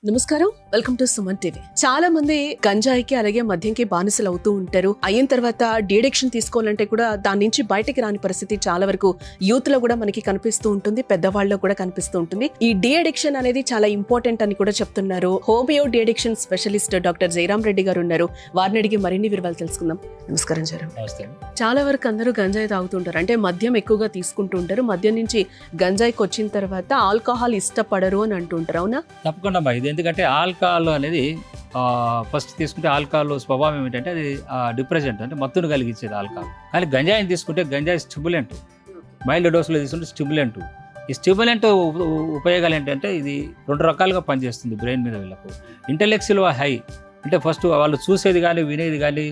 నమస్కారం, welcome to Suman TV. చాలా మంది గంజాయికి అలాగే మద్యంకి బానిసలు అవుతూ ఉంటారు. అయిన తర్వాత డిఎడిక్షన్ తీసుకోవాలంటే కూడా దాని నుంచి బయటకి రాని పరిస్థితి చాలా వరకు యూత్ లో కూడా మనకి కనిపిస్తూ ఉంటుంది, పెద్దవాళ్ళలో కూడా కనిపిస్తూ ఉంటుంది. ఈ డిఎడిక్షన్ అనేది చాలా ఇంపార్టెంట్ అని కూడా చెప్తున్నారు. Homeo de-addiction specialist doctor Jayaram Reddy గారు ఉన్నారు. వారిని అడిగి మరిన్ని వివరాలు తెలుసుకుందాం. నమస్కారం జయరాం. చాలా వరకు అందరూ గంజాయి తాగుతుంటారు, అంటే మద్యం ఎక్కువగా తీసుకుంటూ ఉంటారు. మద్యం నుంచి గంజాయికి వచ్చిన తర్వాత ఆల్కహాల్ ఇష్టపడరు అని అంటుంటారు, అవునా? తప్పకుండా ఇది ఎందుకంటే ఆల్కహాల్ అనేది ఫస్ట్ తీసుకుంటే ఆల్కహాల్ స్వభావం ఏమిటంటే అది డిప్రెజెంట్, అంటే మత్తును కలిగించేది ఆల్కహాల్. కానీ గంజాయిని తీసుకుంటే గంజాయి స్టిమ్యులెంట్, మైల్డ్ డోసులో తీసుకుంటే స్టిమ్యులెంట్. ఈ స్టిమ్యులెంట్ ఉపయోగాలు ఏంటంటే ఇది రెండు రకాలుగా పనిచేస్తుంది బ్రెయిన్ మీద. వీళ్ళకు ఇంటెలెక్చువల్ హై, అంటే ఫస్ట్ వాళ్ళు చూసేది కానీ వినేది కానీ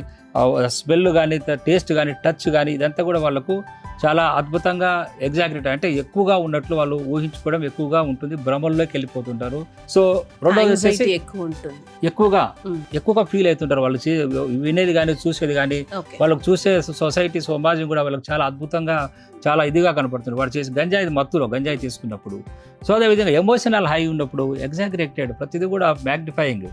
స్మెల్ కానీ టేస్ట్ కానీ టచ్ కానీ ఇదంతా కూడా వాళ్ళకు చాలా అద్భుతంగా ఎగ్జాక్ట్, అంటే ఎక్కువగా ఉన్నట్లు వాళ్ళు ఊహించుకోవడం ఎక్కువగా ఉంటుంది, భ్రమల్లోకి వెళ్ళిపోతుంటారు. సో రెండోది ఎక్కువగా ఫీల్ అవుతుంటారు. వాళ్ళు వినేది కానీ చూసేది కానీ వాళ్ళకు చూసే సొసైటీ సమాజం కూడా వాళ్ళకి చాలా అద్భుతంగా చాలా ఇదిగా కనపడుతుంది. వాడు చేసి గంజాయి మత్తులో గంజాయి తీసుకున్నప్పుడు. సో అదేవిధంగా ఎమోషనల్ హై ఉన్నప్పుడు ఎగ్జాగ్రేటెడ్, ప్రతిదీ కూడా మ్యాగ్నిఫైయింగ్,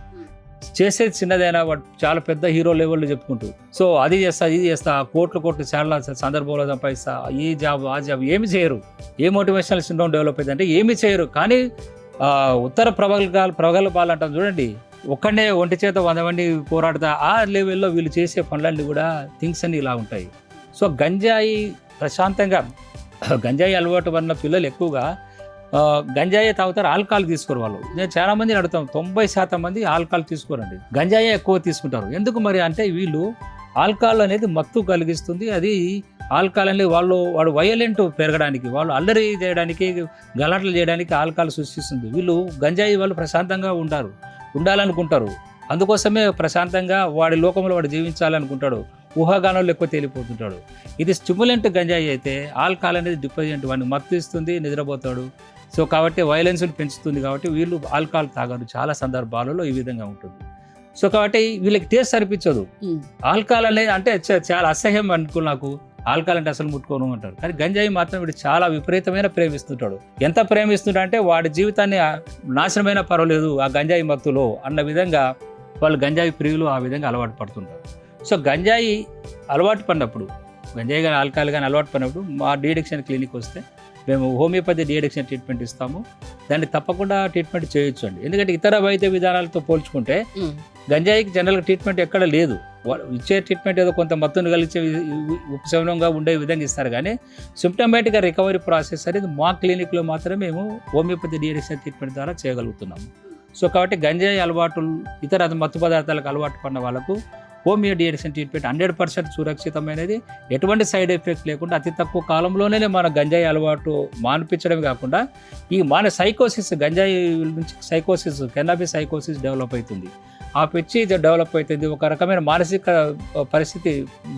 చేసేది చిన్నదైనా వాడు చాలా పెద్ద హీరో లెవెల్లో చెప్పుకుంటూ సో అది చేస్తా ఇది చేస్తా, కోట్లు చాలా సందర్భంలో సంపాదిస్తా, ఈ జాబ్ ఆ జాబ్, ఏమి చేయరు. ఏ మోటివేషనల్ సిండ్రోమ్ డెవలప్ అయింది అంటే ఏమి చేయరు. కానీ ఉత్తర ప్రగల్భాలు అంటాం చూడండి, ఒక్కడే ఒంటి చేత 100 మంది పోరాడుతా, ఆ లెవెల్లో వీళ్ళు చేసే పనులన్నీ కూడా థింగ్స్ అన్ని ఇలా ఉంటాయి. సో గంజాయి ప్రశాంతంగా, గంజాయి అలవాటు పడిన పిల్లలు ఎక్కువగా గంజాయి తాగుతారు, ఆల్కహాల్ తీసుకోరు. వాళ్ళు నేను చాలా మందిని అడుగుతాం, 90% మంది ఆల్కహాల్ తీసుకోరండి, గంజాయి ఎక్కువ తీసుకుంటారు. ఎందుకు మరి అంటే వీళ్ళు ఆల్కహాల్ అనేది మత్తు కలిగిస్తుంది. అది ఆల్కహాల్ అనేది వాడు వైలెంట్ పెరగడానికి, వాళ్ళు అల్లరి చేయడానికి, గలాట్లు చేయడానికి ఆల్కహాల్ సృష్టిస్తుంది. వీళ్ళు గంజాయి వాళ్ళు ప్రశాంతంగా ఉండాలనుకుంటారు. అందుకోసమే ప్రశాంతంగా వాడి లోకంలో వాడు జీవించాలనుకుంటాడు, ఊహాగానంలో ఎక్కువ తేలిపోతుంటాడు. ఇది స్టిమ్యులెంట్ గంజాయి అయితే ఆల్కహాల్ అనేది డిప్రెజెంట్, వాడిని మత్తు ఇస్తుంది, నిద్రపోతాడు. సో కాబట్టి వైలెన్స్ని పెంచుతుంది. కాబట్టి వీళ్ళు ఆల్కహాల్ తాగరు చాలా సందర్భాలలో ఈ విధంగా ఉంటుంది. సో కాబట్టి వీళ్ళకి టేస్ట్ అనిపించదు. ఆల్కహాల్ అనేది అంటే చాలా అసహ్యం అనుకో, నాకు ఆల్కహాల్ అంటే అసలు ముట్టుకోను అంటారు. కానీ గంజాయి మాత్రం వీడు చాలా విపరీతమైన ప్రేమిస్తుంటాడు. ఎంత ప్రేమిస్తుంటా అంటే వాడి జీవితాన్ని నాశనమైన పర్వాలేదు ఆ గంజాయి మత్తులో అన్న విధంగా వాళ్ళు గంజాయి ప్రియులు ఆ విధంగా అలవాటు పడుతుంటారు. సో గంజాయి అలవాటు పడినప్పుడు, గంజాయి కానీ ఆల్కహాల్ కానీ అలవాటు పడినప్పుడు మా డిఎడిక్షన్ క్లినిక్ వస్తే మేము హోమియోపతి డిఎడిక్షన్ ట్రీట్మెంట్ ఇస్తాము. దాన్ని తప్పకుండా ట్రీట్మెంట్ చేయొచ్చు అండి. ఎందుకంటే ఇతర వైద్య విధానాలతో పోల్చుకుంటే గంజాయికి జనరల్గా ట్రీట్మెంట్ ఎక్కడ లేదు. ఇచ్చే ట్రీట్మెంట్ ఏదో కొంత మత్తును కలిసే ఉపశమనంగా ఉండే విధంగా ఇస్తారు. కానీ సిమ్టమేటిక్గా రికవరీ ప్రాసెస్ అనేది మా క్లినిక్లో మాత్రమే మేము హోమియోపతి డిఎడిక్షన్ ట్రీట్మెంట్ ద్వారా చేయగలుగుతున్నాము. సో కాబట్టి గంజాయి అలవాటు, ఇతర మత్తు పదార్థాలకు అలవాటు పడిన వాళ్ళకు హోమియో డిఎడిక్షన్ ట్రీట్మెంట్ 100% సురక్షితమైనది, ఎటువంటి సైడ్ ఎఫెక్ట్ లేకుండా అతి తక్కువ కాలంలోనే మన గంజాయి అలవాటు మాన్పించడమే కాకుండా ఈ మన సైకోసిస్, గంజాయి నుంచి సైకోసిస్, కెన్నాబిస్ సైకోసిస్ డెవలప్ అవుతుంది. ఆ పిచ్చి డెవలప్ అవుతుంది, ఒక రకమైన మానసిక పరిస్థితి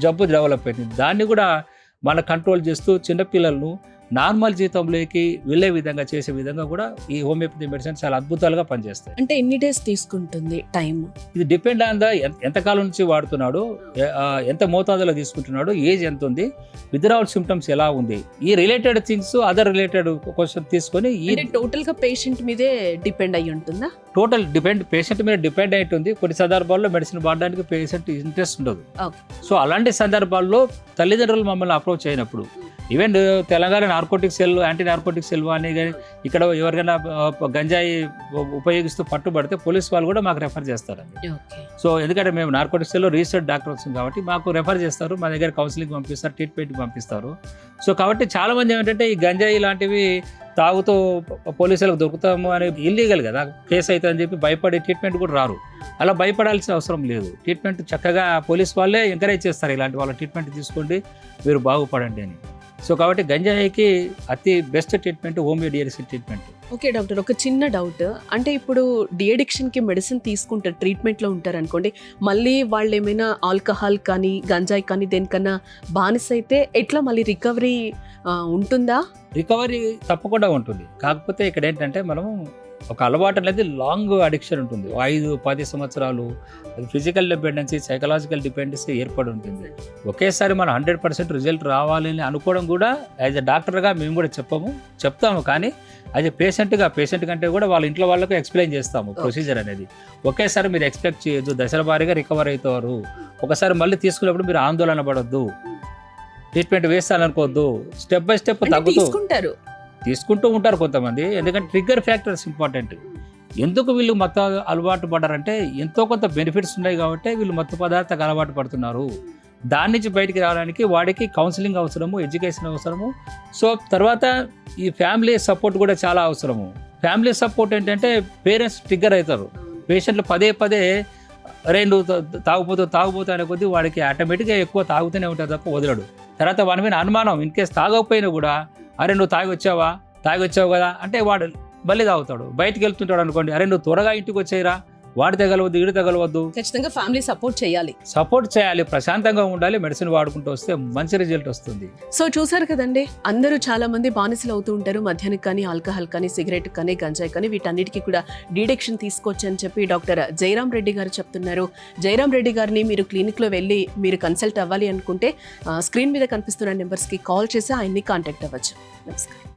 జబ్బు డెవలప్ అవుతుంది. దాన్ని కూడా మన కంట్రోల్ చేస్తూ చిన్నపిల్లలను నార్మల్ జీవితంలోకి వెళ్ళే విధంగా చేసే విధంగా కూడా ఈ హోమియోపతి మెడిసిన్ చాలా అద్భుతాలుగా పనిచేస్తాయి. అంటే ఎన్ని డేస్ తీసుకుంటుంది టైం? ఇది డిపెండ్ ఆన్ ఎంతకాలం నుంచి వాడుతున్నాడు, ఎంత మోతాదులో తీసుకుంటున్నాడు, ఏజ్ ఎంత ఉంది, విత్డ్రావల్ సిమ్టమ్స్ ఎలా ఉంది, ఈ related things, other related question తీసుకొని టోటల్ గా పేషెంట్ మీదే డిపెండ్ అయ్యి ఉంటుందా? టోటల్ పేషెంట్ మీద డిపెండ్ అయి ఉంటుంది. కొన్ని సందర్భాల్లో మెడిసిన్ వాడడానికి పేషెంట్ ఇంట్రెస్ట్ ఉండదు. సో అలాంటి సందర్భాల్లో తల్లిదండ్రులు మమ్మల్ని అప్రోచ్ అయినప్పుడు, even Telangana narcotic cell, anti narcotic cell అని కానీ ఇక్కడ ఎవరికైనా గంజాయి ఉపయోగిస్తూ పట్టుబడితే పోలీస్ వాళ్ళు కూడా మాకు రెఫర్ చేస్తారండి. సో ఎందుకంటే మేము నార్కోటిక్ సెల్లో రీసెర్చ్ డాక్టర్స్ కాబట్టి మాకు రెఫర్ చేస్తారు, మా దగ్గర కౌన్సిలింగ్ పంపిస్తారు, ట్రీట్మెంట్కి పంపిస్తారు. సో కాబట్టి చాలామంది ఏమిటంటే ఈ గంజాయి లాంటివి తాగుతూ పోలీసులకు దొరుకుతాము అని ఇల్లీగల్ కదా, కేసు అవుతుంది అని చెప్పి భయపడి ట్రీట్మెంట్ కూడా రారు. అలా భయపడాల్సిన అవసరం లేదు. ట్రీట్మెంట్ చక్కగా పోలీస్ వాళ్ళే ఎంకరేజ్ చేస్తారు, ఇలాంటి వాళ్ళ ట్రీట్మెంట్ తీసుకోండి, మీరు బాగుపడండి అని. సో కాబట్టి గంజాయికి అతి best treatment homeo de-addiction treatment. Okay doctor, ఒక చిన్న డౌట్. అంటే ఇప్పుడు డిఎడిక్షన్కి మెడిసిన్ తీసుకుంటారు, ట్రీట్మెంట్లో ఉంటారు అనుకోండి, మళ్ళీ వాళ్ళు ఏమైనా ఆల్కహాల్ కానీ గంజాయి కానీ దేనికన్నా బానిస అయితే ఎట్లా మళ్ళీ రికవరీ ఉంటుందా? రికవరీ తప్పకుండా ఉంటుంది. కాకపోతే ఇక్కడ ఏంటంటే మనము ఒక అలవాటు అనేది లాంగ్ అడిక్షన్ ఉంటుంది, 5-10 సంవత్సరాలు. అది ఫిజికల్ డిపెండెన్సీ, సైకలాజికల్ డిపెండెన్సీ ఏర్పడి ఉంటుంది. ఒకేసారి మనం 100% రిజల్ట్ రావాలని అనుకోవడం కూడా యాజ్ ఎ డాక్టర్గా మేము కూడా చెప్తాము, కానీ యాజ్ ఎ పేషెంట్ కంటే కూడా వాళ్ళ ఇంట్లో వాళ్ళకు ఎక్స్ప్లెయిన్ చేస్తాము ప్రొసీజర్ అనేది. ఒకేసారి మీరు ఎక్స్పెక్ట్ చేయొద్దు, దశల వారీగా రికవర్ అవుతారు. ఒకసారి మళ్ళీ తీసుకున్నప్పుడు మీరు ఆందోళన పడొద్దు, ట్రీట్మెంట్ వేస్తాననుకోవద్దు, స్టెప్ బై స్టెప్ తీసుకుంటూ ఉంటారు కొంతమంది. ఎందుకంటే ట్రిగ్గర్ ఫ్యాక్టర్స్ ఇంపార్టెంట్. ఎందుకు వీళ్ళు మత్తు అలవాటు పడ్డారంటే ఎంతో కొంత బెనిఫిట్స్ ఉన్నాయి కాబట్టి వీళ్ళు మత్తు పదార్థాలకు అలవాటు పడుతున్నారు. దాని నుంచి బయటికి రావడానికి వాడికి కౌన్సిలింగ్ అవసరము, ఎడ్యుకేషన్ అవసరము. సో తర్వాత ఈ ఫ్యామిలీ సపోర్ట్ కూడా చాలా అవసరము. ఫ్యామిలీ సపోర్ట్ ఏంటంటే పేరెంట్స్ ట్రిగ్గర్ అవుతారు. పేషెంట్లు పదే అరే నువ్వు తాగుపోతా అనే కొద్దీ వాడికి ఆటోమేటిక్గా ఎక్కువ తాగుతూనే ఉంటారు తప్ప వదలడు. తర్వాత వాడి మీద అనుమానం, ఇన్ కేసు తాగకపోయినా కూడా అరే నువ్వు తాగొచ్చావు కదా అంటే వాడు మళ్ళీ తాగుతాడు. బయటికి వెళ్తుంటాడు అనుకోండి, అరే నువ్వు త్వరగా ఇంటికి వచ్చేయరా, వాడి తగలవద్దు, ఈడు తగలవద్దు. ఖచ్చితంగా ఫ్యామిలీ సపోర్ట్ చేయాలి, ప్రశాంతంగా ఉండాలి. మెడిసిన్ వాడుకుంటూ వస్తే మంచి రిజల్ట్ వస్తుంది. సో చూసారు కదండి, అందరూ చాలా మంది బానిసలు అవుతూ ఉంటారు. మద్యానికి కానీ, ఆల్కహాల్ కానీ, సిగరెట్ కానీ, గంజాయి కానీ, వీటన్నిటికీ కూడా డిడెక్షన్ తీసుకోవచ్చు అని చెప్పి డాక్టర్ జయరాం రెడ్డి గారు చెప్తున్నారు. జయరాం రెడ్డి గారిని మీరు క్లినిక్లో వెళ్ళి మీరు కన్సల్ట్ అవ్వాలి అనుకుంటే స్క్రీన్ మీద కనిపిస్తున్న నెంబర్స్కి కాల్ చేసి ఆయన్ని కాంటాక్ట్ అవ్వచ్చు. నమస్కారం.